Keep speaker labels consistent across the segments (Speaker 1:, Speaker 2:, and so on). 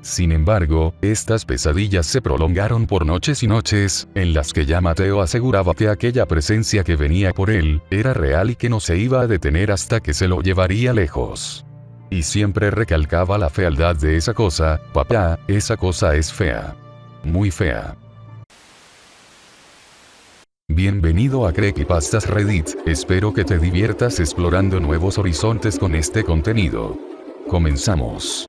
Speaker 1: Sin embargo, estas pesadillas se prolongaron por noches y noches, en las que ya Mateo aseguraba que aquella presencia que venía por él, era real y que no se iba a detener hasta que se lo llevaría lejos. Y siempre recalcaba la fealdad de esa cosa: papá, esa cosa es fea. Muy fea. Bienvenido a Creepypastas Reddit, espero que te diviertas explorando nuevos horizontes con este contenido. Comenzamos.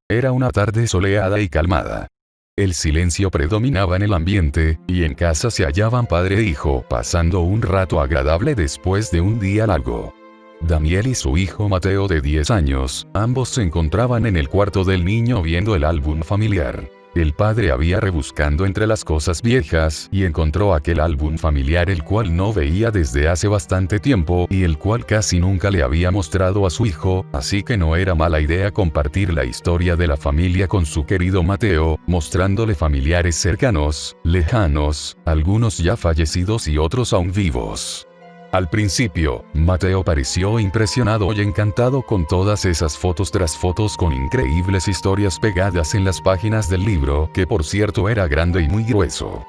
Speaker 1: Era una tarde soleada y calmada. El silencio predominaba en el ambiente, y en casa se hallaban padre e hijo, pasando un rato agradable después de un día largo. Daniel y su hijo Mateo de 10 años, ambos se encontraban en el cuarto del niño viendo el álbum familiar. El padre había rebuscando entre las cosas viejas y encontró aquel álbum familiar el cual no veía desde hace bastante tiempo y el cual casi nunca le había mostrado a su hijo, así que no era mala idea compartir la historia de la familia con su querido Mateo, mostrándole familiares cercanos, lejanos, algunos ya fallecidos y otros aún vivos. Al principio, Mateo pareció impresionado y encantado con todas esas fotos tras fotos con increíbles historias pegadas en las páginas del libro, que por cierto era grande y muy grueso.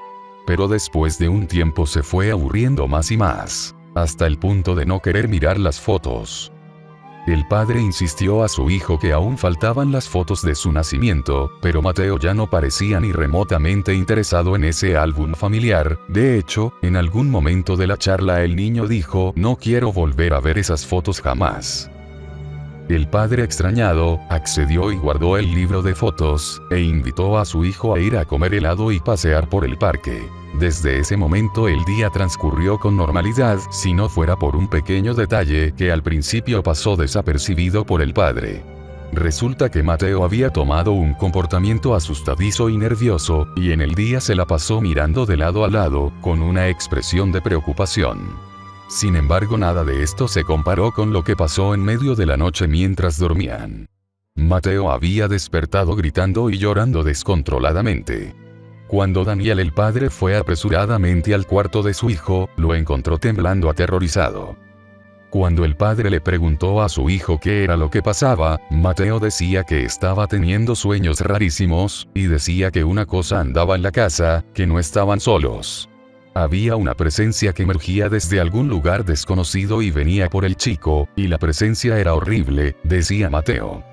Speaker 1: Pero después de un tiempo se fue aburriendo más y más, hasta el punto de no querer mirar las fotos. El padre insistió a su hijo que aún faltaban las fotos de su nacimiento, pero Mateo ya no parecía ni remotamente interesado en ese álbum familiar. De hecho, en algún momento de la charla el niño dijo: "No quiero volver a ver esas fotos jamás". El padre, extrañado, accedió y guardó el libro de fotos, e invitó a su hijo a ir a comer helado y pasear por el parque. Desde ese momento el día transcurrió con normalidad, si no fuera por un pequeño detalle que al principio pasó desapercibido por el padre. Resulta que Mateo había tomado un comportamiento asustadizo y nervioso, y en el día se la pasó mirando de lado a lado, con una expresión de preocupación. Sin embargo, nada de esto se comparó con lo que pasó en medio de la noche mientras dormían. Mateo había despertado gritando y llorando descontroladamente. Cuando Daniel el padre fue apresuradamente al cuarto de su hijo, lo encontró temblando aterrorizado. Cuando el padre le preguntó a su hijo qué era lo que pasaba, Mateo decía que estaba teniendo sueños rarísimos, y decía que una cosa andaba en la casa, que no estaban solos. Había una presencia que emergía desde algún lugar desconocido y venía por el chico, y la presencia era horrible, decía Mateo.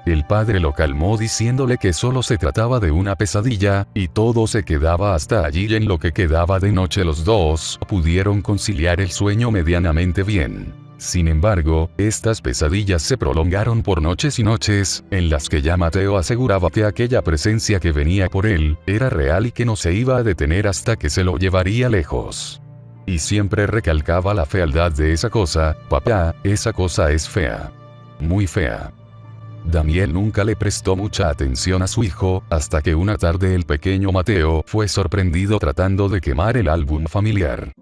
Speaker 1: El padre lo calmó diciéndole que solo se trataba de una pesadilla, y todo se quedaba hasta allí, y en lo que quedaba de noche los dos pudieron conciliar el sueño medianamente bien. Sin embargo, estas pesadillas se prolongaron por noches y noches, en las que ya Mateo aseguraba que aquella presencia que venía por él, era real y que no se iba a detener hasta que se lo llevaría lejos. Y siempre recalcaba la fealdad de esa cosa: papá, esa cosa es fea. Muy fea. Daniel nunca le prestó mucha atención a su hijo, hasta que una tarde el pequeño Mateo fue sorprendido tratando de quemar el álbum familiar.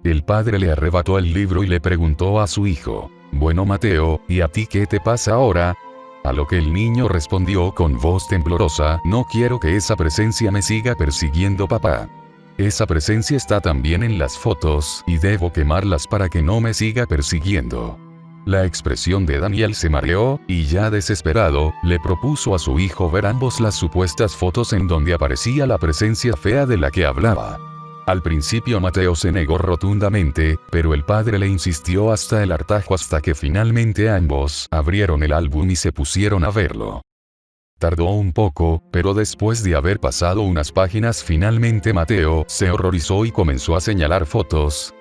Speaker 1: El padre le arrebató el libro y le preguntó a su hijo: "Bueno Mateo, ¿y a ti qué te pasa ahora?". A lo que el niño respondió con voz temblorosa: "No quiero que esa presencia me siga persiguiendo, papá. Esa presencia está también en las fotos, y debo quemarlas para que no me siga persiguiendo". La expresión de Daniel se mareó, y ya desesperado, le propuso a su hijo ver ambos las supuestas fotos en donde aparecía la presencia fea de la que hablaba. Al principio Mateo se negó rotundamente, pero el padre le insistió hasta el hartazgo hasta que finalmente ambos abrieron el álbum y se pusieron a verlo. Tardó un poco, pero después de haber pasado unas páginas finalmente Mateo se horrorizó y comenzó a señalar fotos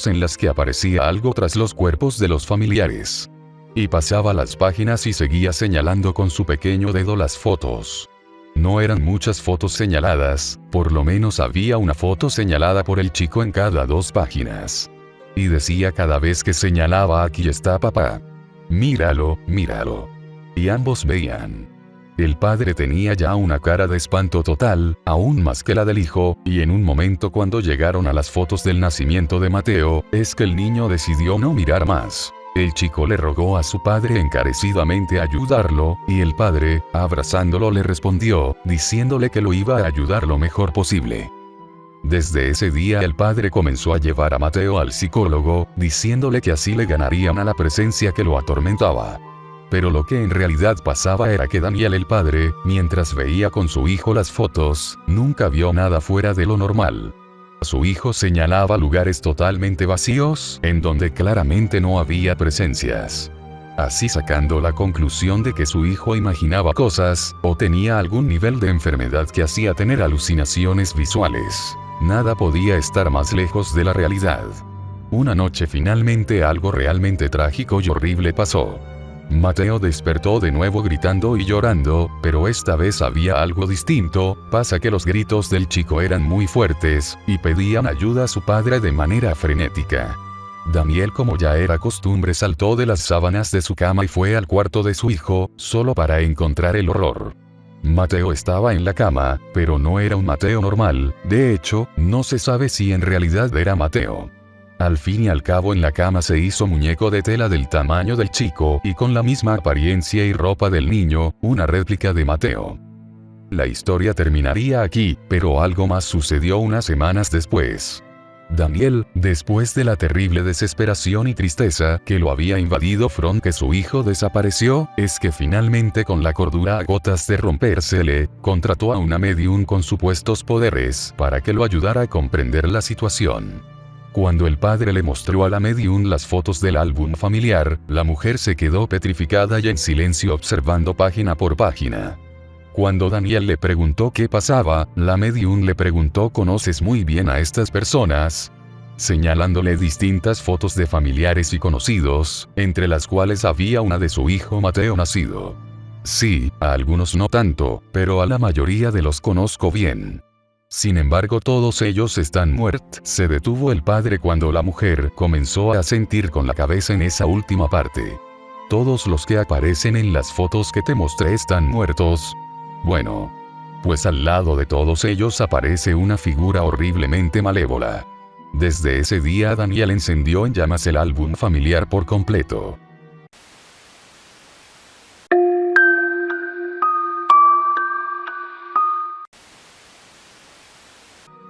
Speaker 1: en las que aparecía algo tras los cuerpos de los familiares. Y pasaba las páginas y seguía señalando con su pequeño dedo las fotos. No eran muchas fotos señaladas, por lo menos había una foto señalada por el chico en cada 2 páginas. Y decía cada vez que señalaba: "Aquí está papá. Míralo, míralo". Y ambos veían. El padre tenía ya una cara de espanto total, aún más que la del hijo, y en un momento cuando llegaron a las fotos del nacimiento de Mateo, es que el niño decidió no mirar más. El chico le rogó a su padre encarecidamente ayudarlo, y el padre, abrazándolo, le respondió, diciéndole que lo iba a ayudar lo mejor posible. Desde ese día el padre comenzó a llevar a Mateo al psicólogo, diciéndole que así le ganarían a la presencia que lo atormentaba. Pero lo que en realidad pasaba era que Daniel el padre, mientras veía con su hijo las fotos, nunca vio nada fuera de lo normal. Su hijo señalaba lugares totalmente vacíos, en donde claramente no había presencias. Así sacando la conclusión de que su hijo imaginaba cosas, o tenía algún nivel de enfermedad que hacía tener alucinaciones visuales. Nada podía estar más lejos de la realidad. Una noche finalmente algo realmente trágico y horrible pasó. Mateo despertó de nuevo gritando y llorando, pero esta vez había algo distinto. Pasa que los gritos del chico eran muy fuertes, y pedían ayuda a su padre de manera frenética. Daniel, como ya era costumbre, saltó de las sábanas de su cama y fue al cuarto de su hijo, solo para encontrar el horror. Mateo estaba en la cama, pero no era un Mateo normal. De hecho, no se sabe si en realidad era Mateo. Al fin y al cabo en la cama se hizo muñeco de tela del tamaño del chico y con la misma apariencia y ropa del niño, una réplica de Mateo. La historia terminaría aquí, pero algo más sucedió unas semanas después. Daniel, después de la terrible desesperación y tristeza que lo había invadido frente que su hijo desapareció, es que finalmente con la cordura a gotas de rompérsele, contrató a una medium con supuestos poderes para que lo ayudara a comprender la situación. Cuando el padre le mostró a la medium las fotos del álbum familiar, la mujer se quedó petrificada y en silencio observando página por página. Cuando Daniel le preguntó qué pasaba, la medium le preguntó: ¿conoces muy bien a estas personas? Señalándole distintas fotos de familiares y conocidos, entre las cuales había una de su hijo Mateo nacido. Sí, a algunos no tanto, pero a la mayoría de los conozco bien. Sin embargo, todos ellos están muertos. Se detuvo el padre cuando la mujer comenzó a asentir con la cabeza en esa última parte. Todos los que aparecen en las fotos que te mostré están muertos. Bueno, pues al lado de todos ellos aparece una figura horriblemente malévola. Desde ese día Daniel encendió en llamas el álbum familiar por completo.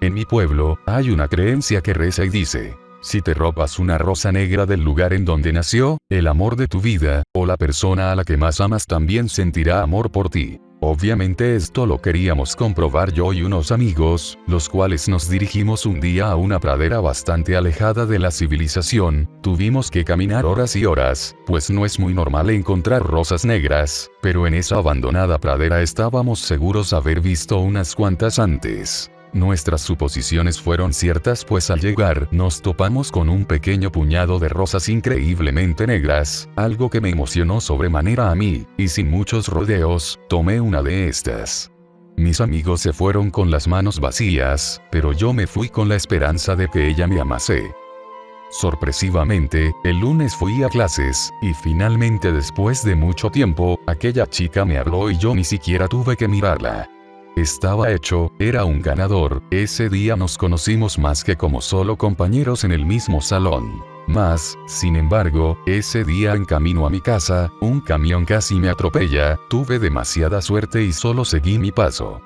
Speaker 1: En mi pueblo, hay una creencia que reza y dice: si te robas una rosa negra del lugar en donde nació, el amor de tu vida, o la persona a la que más amas también sentirá amor por ti. Obviamente esto lo queríamos comprobar yo y unos amigos, los cuales nos dirigimos un día a una pradera bastante alejada de la civilización. Tuvimos que caminar horas y horas, pues no es muy normal encontrar rosas negras, pero en esa abandonada pradera estábamos seguros haber visto unas cuantas antes. Nuestras suposiciones fueron ciertas, pues al llegar nos topamos con un pequeño puñado de rosas increíblemente negras, algo que me emocionó sobremanera a mí, y sin muchos rodeos, tomé una de estas. Mis amigos se fueron con las manos vacías, pero yo me fui con la esperanza de que ella me amase. Sorpresivamente, el lunes fui a clases, y finalmente después de mucho tiempo, aquella chica me habló y yo ni siquiera tuve que mirarla. Estaba hecho, era un ganador. Ese día nos conocimos más que como solo compañeros en el mismo salón. Sin embargo, ese día en camino a mi casa, un camión casi me atropella. Tuve demasiada suerte y solo seguí mi paso.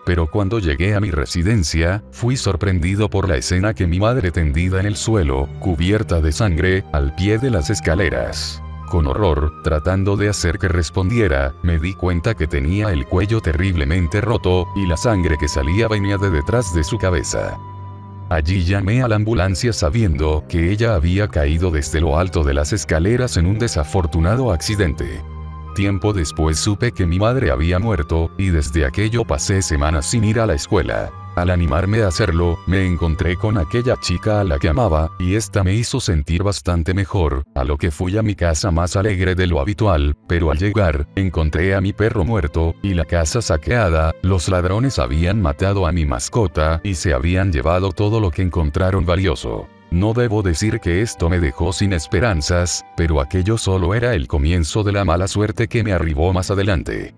Speaker 1: Pero cuando llegué a mi residencia, fui sorprendido por la escena que mi madre tendida en el suelo, cubierta de sangre, al pie de las escaleras. Con horror, tratando de hacer que respondiera, me di cuenta que tenía el cuello terriblemente roto, y la sangre que salía venía de detrás de su cabeza. Allí llamé a la ambulancia sabiendo que ella había caído desde lo alto de las escaleras en un desafortunado accidente. Tiempo después supe que mi madre había muerto, y desde aquello pasé semanas sin ir a la escuela. Al animarme a hacerlo, me encontré con aquella chica a la que amaba, y esta me hizo sentir bastante mejor, a lo que fui a mi casa más alegre de lo habitual, pero al llegar, encontré a mi perro muerto, y la casa saqueada. Los ladrones habían matado a mi mascota, y se habían llevado todo lo que encontraron valioso. No debo decir que esto me dejó sin esperanzas, pero aquello solo era el comienzo de la mala suerte que me arribó más adelante.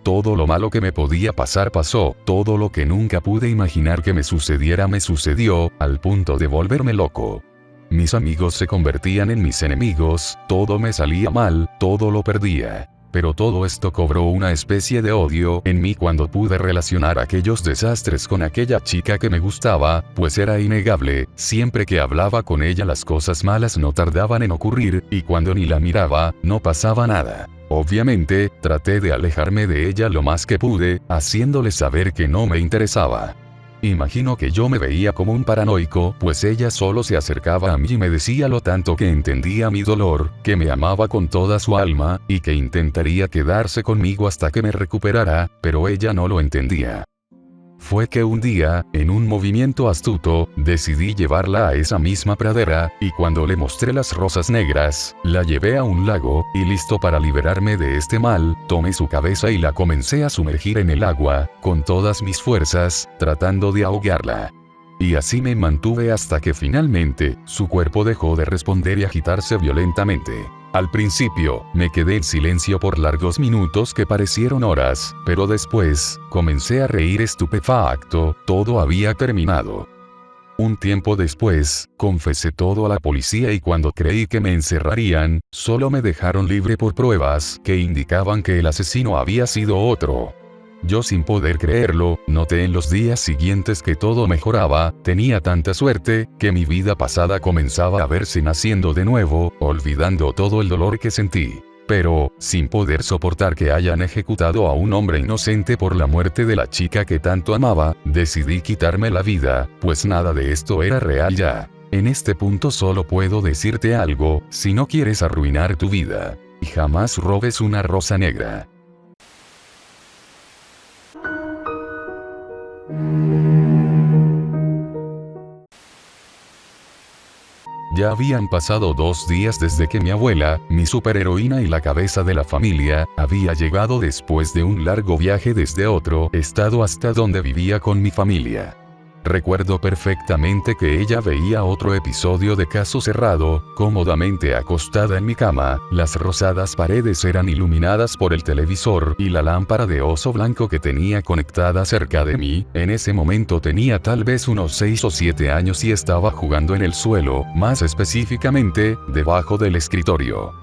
Speaker 1: Todo lo malo que me podía pasar pasó, todo lo que nunca pude imaginar que me sucediera me sucedió, al punto de volverme loco. Mis amigos se convertían en mis enemigos, todo me salía mal, todo lo perdía. Pero todo esto cobró una especie de odio en mí cuando pude relacionar aquellos desastres con aquella chica que me gustaba, pues era innegable, siempre que hablaba con ella las cosas malas no tardaban en ocurrir, y cuando ni la miraba, no pasaba nada. Obviamente, traté de alejarme de ella lo más que pude, haciéndole saber que no me interesaba. Imagino que yo me veía como un paranoico, pues ella solo se acercaba a mí y me decía lo tanto que entendía mi dolor, que me amaba con toda su alma, y que intentaría quedarse conmigo hasta que me recuperara, pero ella no lo entendía. Fue que un día, en un movimiento astuto, decidí llevarla a esa misma pradera, y cuando le mostré las rosas negras, la llevé a un lago, y listo para liberarme de este mal, tomé su cabeza y la comencé a sumergir en el agua, con todas mis fuerzas, tratando de ahogarla. Y así me mantuve hasta que finalmente, su cuerpo dejó de responder y agitarse violentamente. Al principio, me quedé en silencio por largos minutos que parecieron horas, pero después, comencé a reír estupefacto, todo había terminado. Un tiempo después, confesé todo a la policía y cuando creí que me encerrarían, solo me dejaron libre por pruebas que indicaban que el asesino había sido otro. Yo sin poder creerlo, noté en los días siguientes que todo mejoraba, tenía tanta suerte, que mi vida pasada comenzaba a verse naciendo de nuevo, olvidando todo el dolor que sentí. Pero, sin poder soportar que hayan ejecutado a un hombre inocente por la muerte de la chica que tanto amaba, decidí quitarme la vida, pues nada de esto era real ya. En este punto solo puedo decirte algo, si no quieres arruinar tu vida, y jamás robes una rosa negra. Ya habían pasado 2 días desde que mi abuela, mi superheroína y la cabeza de la familia, había llegado después de un largo viaje desde otro estado hasta donde vivía con mi familia. Recuerdo perfectamente que ella veía otro episodio de Caso Cerrado, cómodamente acostada en mi cama, las rosadas paredes eran iluminadas por el televisor y la lámpara de oso blanco que tenía conectada cerca de mí, en ese momento tenía tal vez unos 6 o 7 años y estaba jugando en el suelo, más específicamente, debajo del escritorio.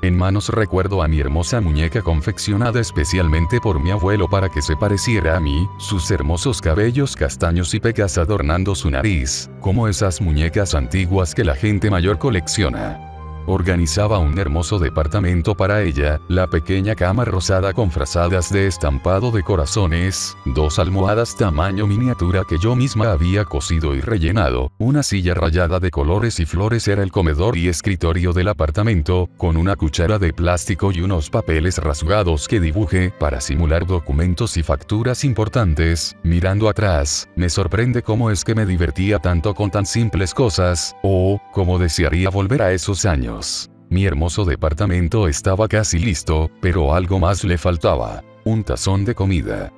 Speaker 1: En manos recuerdo a mi hermosa muñeca confeccionada especialmente por mi abuelo para que se pareciera a mí, sus hermosos cabellos castaños y pecas adornando su nariz, como esas muñecas antiguas que la gente mayor colecciona. Organizaba un hermoso departamento para ella, la pequeña cama rosada con frazadas de estampado de corazones, 2 almohadas tamaño miniatura que yo misma había cosido y rellenado, una silla rayada de colores y flores era el comedor y escritorio del apartamento, con una cuchara de plástico y unos papeles rasgados que dibujé para simular documentos y facturas importantes. Mirando atrás, me sorprende cómo es que me divertía tanto con tan simples cosas, o cómo desearía volver a esos años. Mi hermoso departamento estaba casi listo, pero algo más le faltaba: un tazón de comida.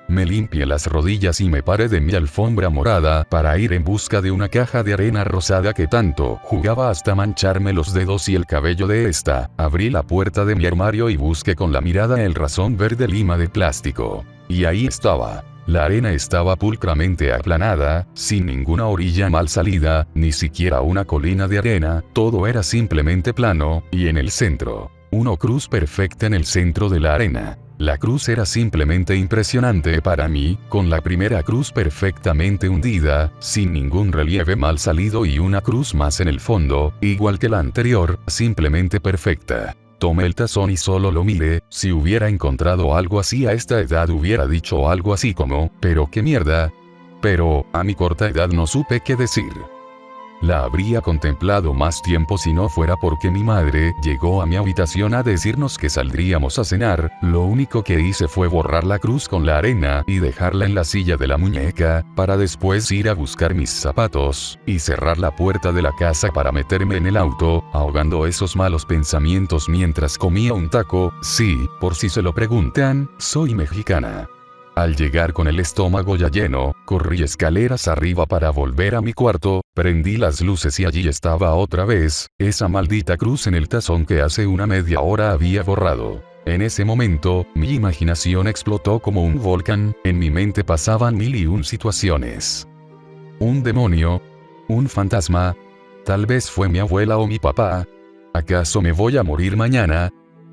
Speaker 1: Me limpié las rodillas y me paré de mi alfombra morada para ir en busca de una caja de arena rosada que tanto jugaba hasta mancharme los dedos y el cabello de esta. Abrí la puerta de mi armario y busqué con la mirada el razón verde lima de plástico. Y ahí estaba. La arena estaba pulcramente aplanada, sin ninguna orilla mal salida, ni siquiera una colina de arena, todo era simplemente plano, y en el centro, una cruz perfecta en el centro de la arena. La cruz era simplemente impresionante para mí, con la primera cruz perfectamente hundida, sin ningún relieve mal salido y una cruz más en el fondo, igual que la anterior, simplemente perfecta. Tomé el tazón y solo lo miré. Si hubiera encontrado algo así a esta edad hubiera dicho algo así como, ¿pero qué mierda? Pero, a mi corta edad no supe qué decir. La habría contemplado más tiempo si no fuera porque mi madre llegó a mi habitación a decirnos que saldríamos a cenar. Lo único que hice fue borrar la cruz con la arena y dejarla en la silla de la muñeca, para después ir a buscar mis zapatos, y cerrar la puerta de la casa para meterme en el auto, ahogando esos malos pensamientos mientras comía un taco. Sí, por si se lo preguntan, soy mexicana. Al llegar con el estómago ya lleno, corrí escaleras arriba para volver a mi cuarto, prendí las luces y allí estaba otra vez, esa maldita cruz en el tazón que hace una media hora había borrado. En ese momento, mi imaginación explotó como un volcán, en mi mente pasaban 1001 situaciones. ¿Un demonio? ¿Un fantasma? Tal vez fue mi abuela o mi papá. ¿Acaso me voy a morir mañana?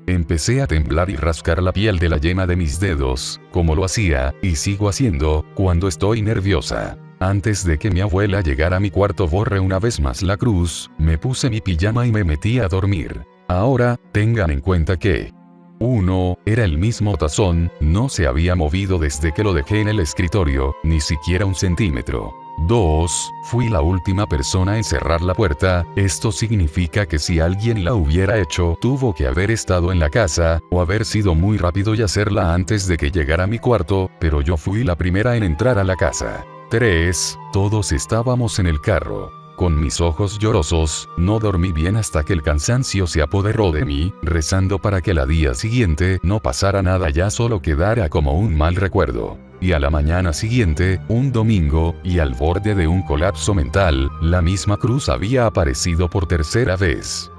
Speaker 1: Empecé a temblar y rascar la piel de la yema de mis dedos, como lo hacía, y sigo haciendo, cuando estoy nerviosa. Antes de que mi abuela llegara a mi cuarto borré una vez más la cruz, me puse mi pijama y me metí a dormir. Ahora, tengan en cuenta que 1. Era el mismo tazón, no se había movido desde que lo dejé en el escritorio, ni siquiera un centímetro. 2. Fui la última persona en cerrar la puerta, esto significa que si alguien la hubiera hecho, tuvo que haber estado en la casa, o haber sido muy rápido y hacerla antes de que llegara a mi cuarto, pero yo fui la primera en entrar a la casa. 3. Todos estábamos en el carro. Con mis ojos llorosos, no dormí bien hasta que el cansancio se apoderó de mí, rezando para que al día siguiente no pasara nada, ya solo quedara como un mal recuerdo. Y a la mañana siguiente, un domingo, y al borde de un colapso mental, la misma cruz había aparecido por tercera vez.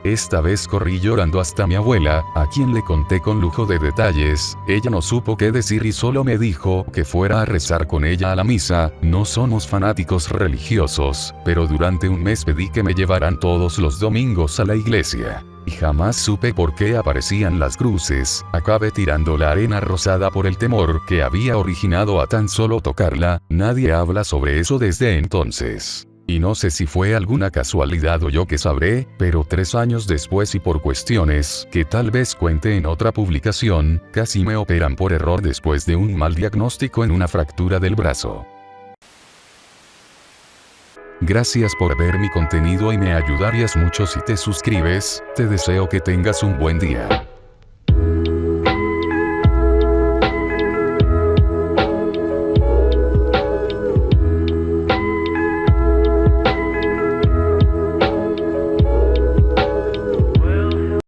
Speaker 1: Esta vez corrí llorando hasta mi abuela, a quien le conté con lujo de detalles. Ella no supo qué decir y solo me dijo que fuera a rezar con ella a la misa. No somos fanáticos religiosos, pero durante un mes pedí que me llevaran todos los domingos a la iglesia. Y jamás supe por qué aparecían las cruces. Acabé tirando la arena rosada por el temor que había originado a tan solo tocarla. Nadie habla sobre eso desde entonces. Y no sé si fue alguna casualidad o yo qué sabré, pero 3 años después y por cuestiones que tal vez cuente en otra publicación, casi me operan por error después de un mal diagnóstico en una fractura del brazo. Gracias por ver mi contenido y me ayudarías mucho si te suscribes. Te deseo que tengas un buen día.